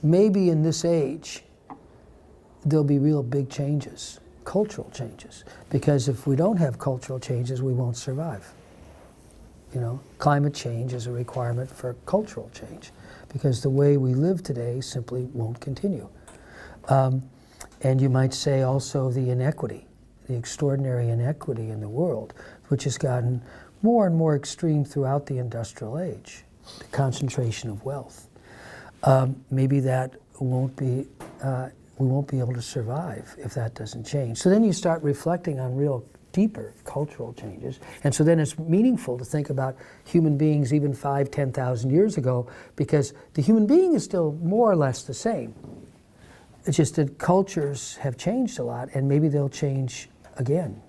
maybe in this age, there'll be real big changes, cultural changes. Because if we don't have cultural changes, we won't survive. You know, climate change is a requirement for cultural change, because the way we live today simply won't continue. And you might say also the inequity, the extraordinary inequity in the world, which has gotten more and more extreme throughout the industrial age, the concentration of wealth. Maybe that won't be, we won't be able to survive if that doesn't change. So then you start reflecting on real deeper cultural changes. And so then it's meaningful to think about human beings even 5,000, 10,000 years ago, because the human being is still more or less the same. It's just that cultures have changed a lot, and maybe they'll change again.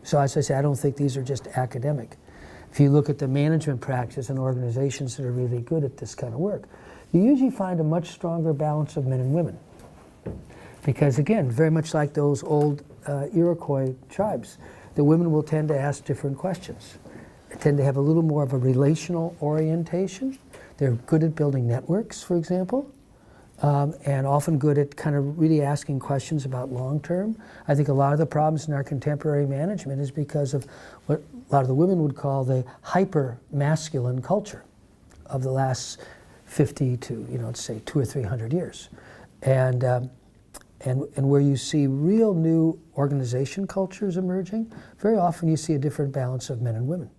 So as I say, I don't think these are just academic. If you look at the management practice in organizations that are really good at this kind of work, you usually find a much stronger balance of men and women. Because again, very much like those old Iroquois tribes, the women will tend to ask different questions. They tend to have a little more of a relational orientation. They're good at building networks, for example, and often good at kind of really asking questions about long term. I think a lot of the problems in our contemporary management is because of what a lot of the women would call the hyper-masculine culture of the last 50 to, you know, let's say 200 or 300 years. And where you see real new organization cultures emerging, very often you see a different balance of men and women.